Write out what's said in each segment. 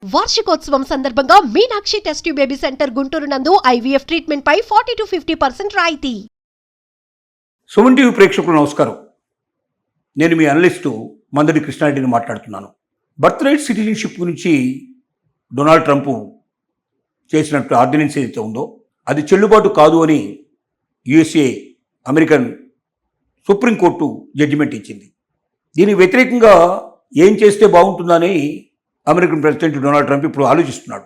వార్షికోత్సవం సందర్భంగా Meenakshi test tube baby centre Guntur నందు ఐవీఎఫ్ ట్రీట్మెంట్ పై 40 to 50% రాయితీ. సుమన్ టీవీ ప్రేక్షకులు నమస్కారం. నేను మీ అనలిస్టు మందడి కృష్ణారెడ్డిని మాట్లాడుతున్నాను. బర్త్ రైట్ సిటిజన్షిప్ గురించి డొనాల్డ్ ట్రంప్ చేసినట్టు ఆర్డినెన్స్ ఏదైతే ఉందో అది చెల్లుబాటు కాదు అని యుఎస్ఏ అమెరికన్ సుప్రీంకోర్టు జడ్జిమెంట్ ఇచ్చింది. దీనికి వ్యతిరేకంగా ఏం చేస్తే బాగుంటుందని అమెరికన్ ప్రెసిడెంట్ డొనాల్డ్ ట్రంప్ ఇప్పుడు ఆలోచిస్తున్నాడు.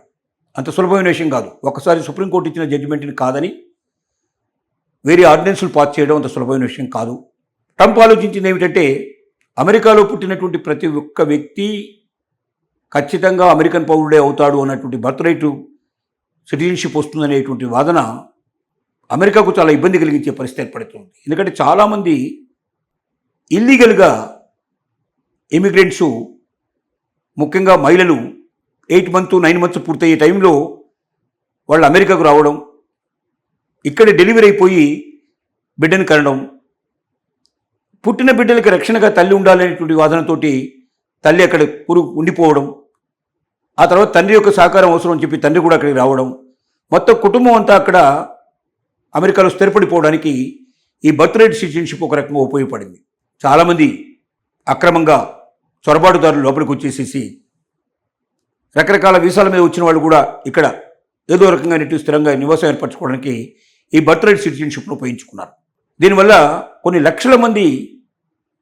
అంత సులభమైన విషయం కాదు. ఒకసారి సుప్రీంకోర్టు ఇచ్చిన జడ్జిమెంట్ని కాదని వేరే ఆర్డినెన్సులు పాస్ చేయడం అంత సులభమైన విషయం కాదు. ట్రంప్ ఆలోచించింది ఏమిటంటే అమెరికాలో పుట్టినటువంటి ప్రతి ఒక్క వ్యక్తి ఖచ్చితంగా అమెరికన్ పౌరుడే అవుతాడు అన్నటువంటి బర్త్ రైట్ సిటిజన్షిప్ వస్తుందనేటువంటి వాదన అమెరికాకు చాలా ఇబ్బంది కలిగించే పరిస్థితి ఏర్పడుతుంది. ఎందుకంటే చాలామంది ఇల్లీగల్గా ఇమిగ్రెంట్సు, ముఖ్యంగా మహిళలు 8 months 9 months పూర్తయ్యే టైంలో వాళ్ళు అమెరికాకు రావడం, ఇక్కడ డెలివరీ అయిపోయి బిడ్డను కనడం, పుట్టిన బిడ్డలకి రక్షణగా తల్లి ఉండాలనేటువంటి వాదనతోటి తల్లి అక్కడ ఉండిపోవడం, ఆ తర్వాత తండ్రి యొక్క సహకారం అవసరం అని చెప్పి తండ్రి కూడా అక్కడికి రావడం, మొత్తం కుటుంబం అంతా అక్కడ అమెరికాలో స్థిరపడిపోవడానికి ఈ బర్త్ రైట్ సిటిజన్షిప్ ఒక రకంగా ఉపయోగపడింది. చాలామంది అక్రమంగా చొరబాటుదారులు లోపలికి వచ్చేసేసి రకరకాల వీసాల మీద వచ్చిన వాళ్ళు కూడా ఇక్కడ ఏదో రకంగా స్థిరంగా నివాసం ఏర్పరచుకోవడానికి ఈ బర్త్ రైట్ సిటిజన్షిప్ను ఉపయోగించుకున్నారు. దీనివల్ల కొన్ని లక్షల మంది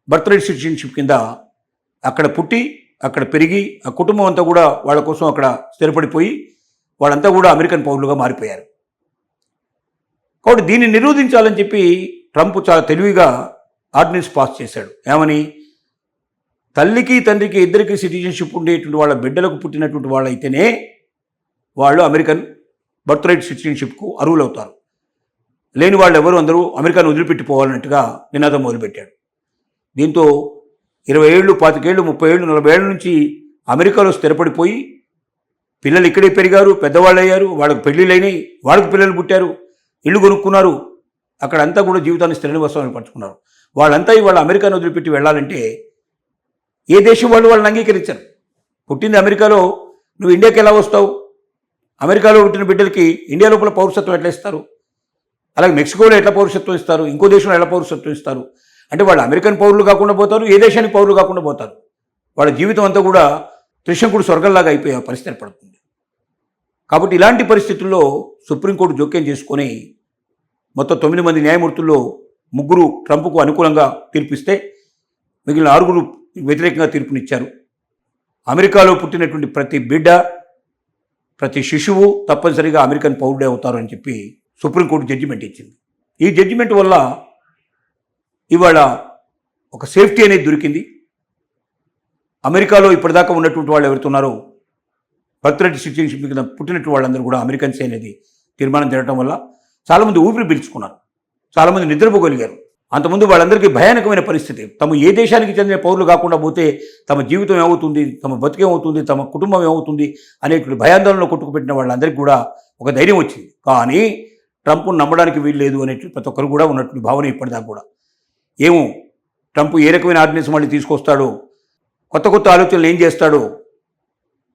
బర్త్ రైట్ సిటిజన్షిప్ కింద అక్కడ పుట్టి అక్కడ పెరిగి ఆ కుటుంబం అంతా కూడా వాళ్ళ కోసం అక్కడ స్థిరపడిపోయి వాళ్ళంతా కూడా అమెరికన్ పౌరులుగా మారిపోయారు. కాబట్టి దీన్ని నిరోధించాలని చెప్పి ట్రంప్ చాలా తెలివిగా ఆర్డినెన్స్ పాస్ చేశాడు. ఏమని? తల్లికి తండ్రికి ఇద్దరికి సిటిజన్షిప్ ఉండేటువంటి వాళ్ళ బిడ్డలకు పుట్టినటువంటి వాళ్ళైతేనే వాళ్ళు అమెరికన్ బర్త్ రైట్ సిటిజన్షిప్కు అర్హులు అవుతారు. లేని వాళ్ళు ఎవరు అందరూ అమెరికాను వదిలిపెట్టిపోవాలన్నట్టుగా నినాదం మొదలుపెట్టాడు. దీంతో 20 ఏళ్ళు 25 ఏళ్ళు 30 ఏళ్ళు 40 ఏళ్ళ నుంచి అమెరికాలో స్థిరపడిపోయి పిల్లలు ఇక్కడే పెరిగారు, పెద్దవాళ్ళు అయ్యారు, వాళ్ళకు పెళ్ళిళ్ళైనాయి, వాళ్ళకు పిల్లలు పుట్టారు, ఇల్లు కొనుక్కున్నారు, అక్కడంతా కూడా జీవితాన్ని స్థిర నివాసం ఏర్పరచుకున్నారు. వాళ్ళంతా ఇవాళ అమెరికాను వదిలిపెట్టి వెళ్ళాలంటే ఏ దేశం వాళ్ళు వాళ్ళని అంగీకరించరు. పుట్టింది అమెరికాలో, నువ్వు ఇండియాకి ఎలా వస్తావు? అమెరికాలో పుట్టిన బిడ్డలకి ఇండియా లోపల పౌరసత్వం ఎట్లా ఇస్తారు? అలాగే మెక్సికోలో ఎట్లా పౌరసత్వం ఇస్తారు? ఇంకో దేశంలో ఎలా పౌరసత్వం ఇస్తారు? అంటే వాళ్ళు అమెరికన్ పౌరులు కాకుండా పోతారు, ఏ దేశానికి పౌరులు కాకుండా పోతారు. వాళ్ళ జీవితం అంతా కూడా త్రిశంకుడు స్వర్గంలాగా అయిపోయే పరిస్థితి ఏర్పడుతుంది. కాబట్టి ఇలాంటి పరిస్థితుల్లో సుప్రీంకోర్టు జోక్యం చేసుకొని మొత్తం 9 మంది న్యాయమూర్తుల్లో 3 ట్రంప్కు అనుకూలంగా తీర్పిస్తే మిగిలిన 6 వ్యతిరేకంగా తీర్పునిచ్చారు. అమెరికాలో పుట్టినటువంటి ప్రతి బిడ్డ, ప్రతి శిశువు తప్పనిసరిగా అమెరికన్ పౌరుడే అవుతారు అని చెప్పి సుప్రీంకోర్టు జడ్జిమెంట్ ఇచ్చింది. ఈ జడ్జిమెంట్ వల్ల ఇవాళ ఒక సేఫ్టీ అనేది దొరికింది. అమెరికాలో ఇప్పటిదాకా ఉన్నటువంటి వాళ్ళు ఎవరుతున్నారో బర్త్ రైట్ సిటిజన్షిప్ కింద పుట్టినటువంటి వాళ్ళందరూ కూడా అమెరికన్సే అనేది తీర్మానం జరగడం వల్ల చాలామంది ఊపిరి పీల్చుకున్నారు, చాలామంది నిద్రపోగలిగారు. అంతకుముందు వాళ్ళందరికీ భయానకమైన పరిస్థితి. తమ ఏ దేశానికి చెందిన పౌరులు కాకుండా పోతే తమ జీవితం ఏమవుతుంది, తమ బతికేమవుతుంది, తమ కుటుంబం ఏమవుతుంది అనేటువంటి భయాందోళనలో కొట్టుకుపెట్టిన వాళ్ళందరికీ కూడా ఒక ధైర్యం వచ్చింది. కానీ ట్రంప్ను నమ్మడానికి వీలు లేదు అనేటువంటి ప్రతి ఒక్కరు కూడా ఉన్నటువంటి భావన ఇప్పటిదాకా కూడా. ఏమో ట్రంప్ ఏ రకమైన ఆర్డినెన్స్ మళ్ళీ తీసుకొస్తాడో, కొత్త కొత్త ఆలోచనలు ఏం చేస్తాడో,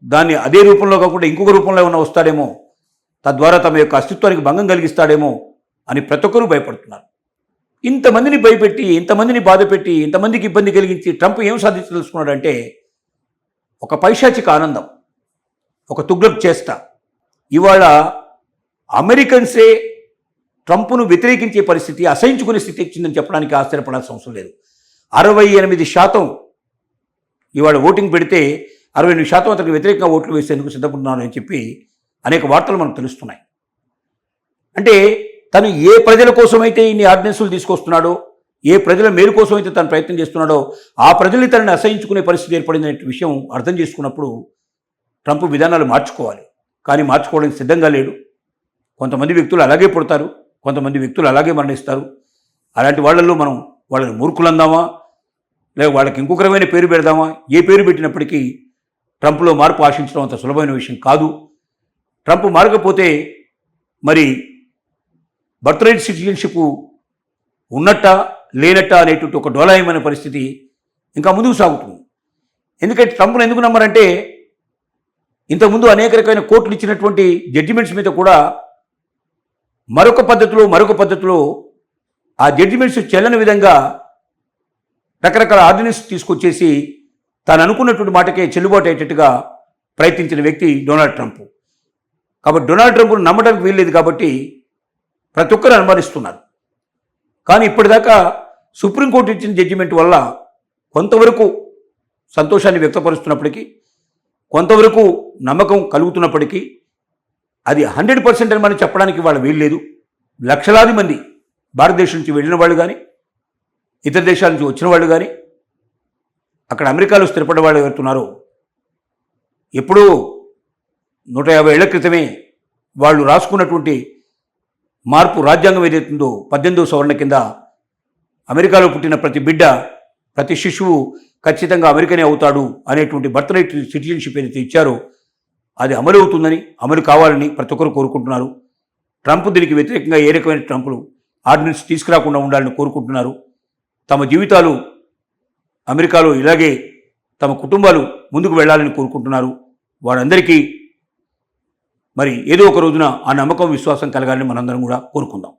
దాన్ని అదే రూపంలో కాకుండా ఇంకొక రూపంలో ఏమైనా వస్తాడేమో, తద్వారా తమ యొక్క అస్తిత్వానికి భంగం కలిగిస్తాడేమో అని ప్రతి ఒక్కరూ భయపడుతున్నారు. ఇంతమందిని భయపెట్టి, ఇంతమందిని బాధపెట్టి, ఇంతమందికి ఇబ్బంది కలిగించి ట్రంప్ ఏం సాధించదలుచుకున్నాడంటే ఒక పైశాచిక ఆనందం, ఒక తుగ్లక్ చేష్ట. ఇవాళ అమెరికన్సే ట్రంప్ను వ్యతిరేకించే పరిస్థితి, అసహించుకునే స్థితి వచ్చిందని చెప్పడానికి ఆశ్చర్యపడాల్సిన అవసరం లేదు. 68% ఇవాళ ఓటింగ్ పెడితే 68% అతనికి వ్యతిరేకంగా ఓట్లు వేసేందుకు సిద్ధపడుతున్నానని చెప్పి అనేక వార్తలు మనకు తెలుస్తున్నాయి. అంటే తను ఏ ప్రజల కోసమైతే ఇన్ని ఆర్డినెన్సులు తీసుకొస్తున్నాడో, ఏ ప్రజల మేలు కోసం అయితే తను ప్రయత్నం చేస్తున్నాడో ఆ ప్రజల్ని తనని అసహించుకునే పరిస్థితి ఏర్పడిందనే విషయం అర్థం చేసుకున్నప్పుడు ట్రంప్ విధానాలు మార్చుకోవాలి. కానీ మార్చుకోవడానికి సిద్ధంగా లేడు. కొంతమంది వ్యక్తులు అలాగే పుడతారు, కొంతమంది వ్యక్తులు అలాగే మరణిస్తారు. అలాంటి వాళ్ళల్లో మనం వాళ్ళని మూర్ఖులు అందామా, లేక వాళ్ళకి ఇంకొక రకమైన పేరు పెడదామా? ఏ పేరు పెట్టినప్పటికీ ట్రంప్లో మార్పు ఆశించడం అంత సులభమైన విషయం కాదు. ట్రంప్ మారకపోతే మరి బర్త్ రైట్ సిటిజన్షిప్ ఉన్నట్ట లేనట్ట అనేటువంటి ఒక డోలాయమైన పరిస్థితి ఇంకా ముందుకు సాగుతుంది. ఎందుకంటే ట్రంప్ను ఎందుకు నమ్మరంటే ఇంతకుముందు అనేక రకమైన కోర్టులు ఇచ్చినటువంటి జడ్జిమెంట్స్ మీద కూడా మరొక పద్ధతిలో ఆ జడ్జిమెంట్స్ చెల్లని విధంగా రకరకాల ఆర్డినెన్స్ తీసుకొచ్చేసి తాను అనుకున్నటువంటి మాటకే చెల్లుబాటు అయ్యేటట్టుగా ప్రయత్నించిన వ్యక్తి డొనాల్డ్ ట్రంప్. కాబట్టి డొనాల్డ్ ట్రంప్ను నమ్మడానికి వీల్లేదు కాబట్టి ప్రతి ఒక్కరు అనుమానిస్తున్నారు. కానీ ఇప్పటిదాకా సుప్రీంకోర్టు ఇచ్చిన జడ్జిమెంట్ వల్ల కొంతవరకు సంతోషాన్ని వ్యక్తపరుస్తున్నప్పటికీ, కొంతవరకు నమ్మకం కలుగుతున్నప్పటికీ అది 100% అని మనం చెప్పడానికి వాళ్ళ వీల్లేదు. లక్షలాది మంది భారతదేశం నుంచి వెళ్ళిన వాళ్ళు కానీ, ఇతర దేశాల నుంచి వచ్చిన వాళ్ళు కానీ, అక్కడ అమెరికాలో స్థిరపడ్డ వాళ్ళు ఎవరుతున్నారో ఎప్పుడూ 150 ఏళ్ల క్రితమే వాళ్ళు రాసుకున్నటువంటి మార్పు రాజ్యాంగం ఏదైతుందో 18వ సవరణ కింద అమెరికాలో పుట్టిన ప్రతి బిడ్డ, ప్రతి శిశువు ఖచ్చితంగా అమెరికనే అవుతాడు అనేటువంటి బర్త్ రైట్ సిటిజన్షిప్ ఏదైతే ఇచ్చారో అది అమలు అవుతుందని, అమలు కావాలని ప్రతి ఒక్కరు కోరుకుంటున్నారు. ట్రంప్ దీనికి వ్యతిరేకంగా ఏ రకమైన ట్రంపులు ఆర్డినెన్స్ తీసుకురాకుండా ఉండాలని కోరుకుంటున్నారు. తమ జీవితాలు అమెరికాలో ఇలాగే తమ కుటుంబాలు ముందుకు వెళ్ళాలని కోరుకుంటున్నారు. వారందరికీ మరి ఏదో ఒక రోజున ఆ నమ్మకం, విశ్వాసం కలగాలని మనందరం కూడా కోరుకుందాం.